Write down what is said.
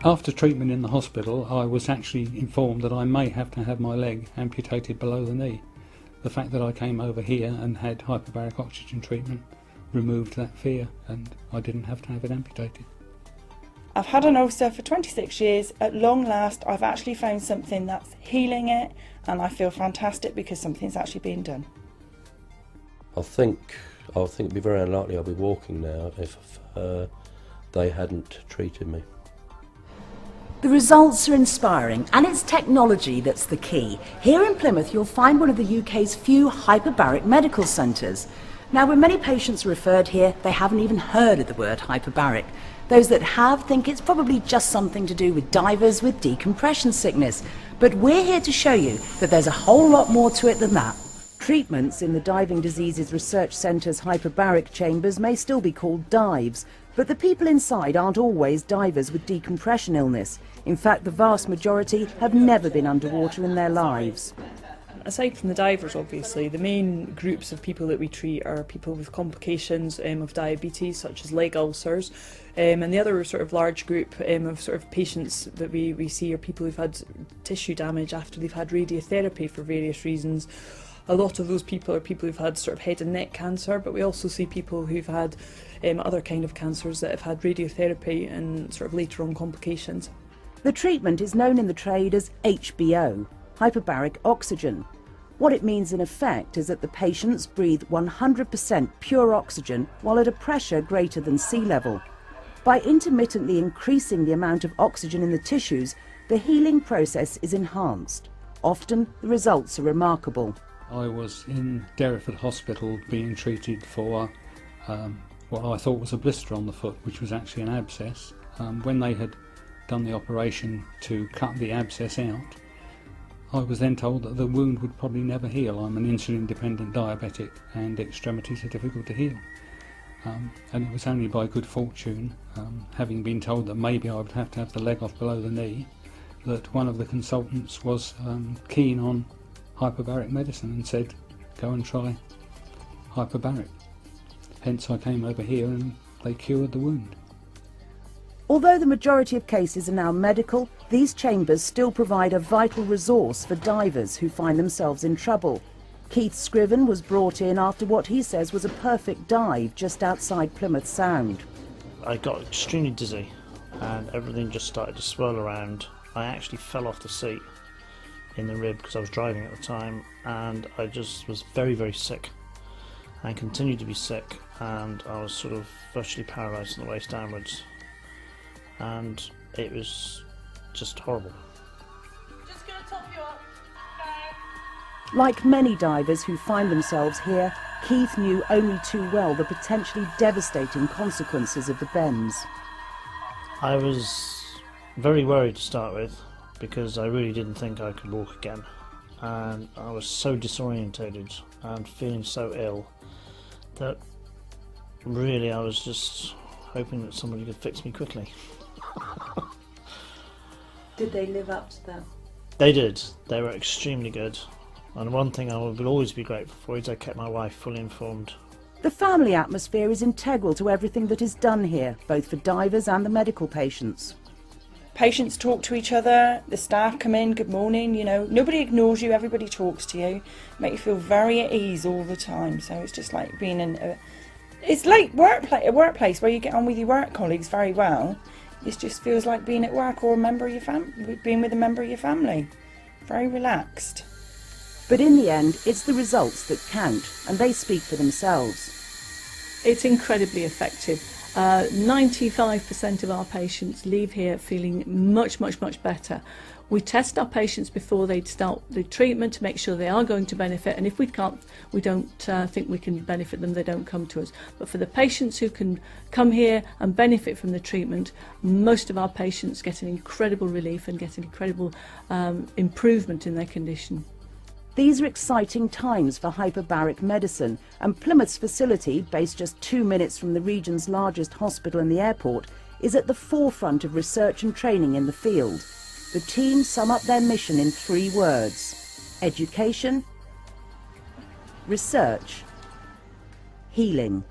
After treatment in the hospital, I was actually informed that I may have to have my leg amputated below the knee. The fact that I came over here and had hyperbaric oxygen treatment removed that fear, and I didn't have to have it amputated. I've had an ulcer for 26 years. At long last, I've actually found something that's healing it, and I feel fantastic because something's actually being done. I think it'd be very unlikely I'll be walking now if they hadn't treated me. The results are inspiring, and it's technology that's the key. Here in Plymouth, you'll find one of the UK's few hyperbaric medical centres. Now, when many patients are referred here, they haven't even heard of the word hyperbaric. Those that have think it's probably just something to do with divers with decompression sickness. But we're here to show you that there's a whole lot more to it than that. Treatments in the Diving Diseases Research Centre's hyperbaric chambers may still be called dives, but the people inside aren't always divers with decompression illness. In fact, the vast majority have never been underwater in their lives. Aside from the divers, obviously, the main groups of people that we treat are people with complications of diabetes, such as leg ulcers, and the other sort of large group of sort of patients that we see are people who've had tissue damage after they've had radiotherapy for various reasons. A lot of those people are people who've had sort of head and neck cancer, but we also see people who've had other kind of cancers that have had radiotherapy and sort of later on complications. The treatment is known in the trade as HBO, hyperbaric oxygen. What it means in effect is that the patients breathe 100% pure oxygen while at a pressure greater than sea level. By intermittently increasing the amount of oxygen in the tissues, the healing process is enhanced. Often the results are remarkable. I was in Derriford Hospital being treated for what I thought was a blister on the foot, which was actually an abscess. When they had done the operation to cut the abscess out, I was then told that the wound would probably never heal. I'm an insulin-dependent diabetic and extremities are difficult to heal. And it was only by good fortune, having been told that maybe I would have to have the leg off below the knee, that one of the consultants was keen on hyperbaric medicine and said, go and try hyperbaric. Hence I came over here and they cured the wound. Although the majority of cases are now medical, these chambers still provide a vital resource for divers who find themselves in trouble. Keith Scriven was brought in after what he says was a perfect dive just outside Plymouth Sound. I got extremely dizzy and everything just started to swirl around. I actually fell off the seat in the rib because I was driving at the time, and I just was very, very sick and continued to be sick, and I was sort of virtually paralysed from the waist downwards, and it was just horrible. Just gonna top you up. Like many divers who find themselves here, Keith knew only too well the potentially devastating consequences of the bends. I was very worried to start with because I really didn't think I could walk again, and I was so disorientated and feeling so ill that really I was just hoping that somebody could fix me quickly. Did they live up to that? They did. They were extremely good. And one thing I will always be grateful for is I kept my wife fully informed. The family atmosphere is integral to everything that is done here, both for divers and the medical patients. Patients talk to each other, the staff come in, good morning, you know, nobody ignores you, everybody talks to you, make you feel very at ease all the time. So it's just like being in it's like a workplace where you get on with your work colleagues very well. It just feels like being at work or being with a member of your family. Very relaxed. But in the end, it's the results that count, and they speak for themselves. It's incredibly effective. 95% of our patients leave here feeling much better. We test our patients before they start the treatment to make sure they are going to benefit, and if we don't think we can benefit them, they don't come to us. But for the patients who can come here and benefit from the treatment, most of our patients get an incredible relief and get an incredible improvement in their condition. These are exciting times for hyperbaric medicine, and Plymouth's facility, based just 2 minutes from the region's largest hospital and the airport, is at the forefront of research and training in the field. The team sum up their mission in 3 words: education, research, healing.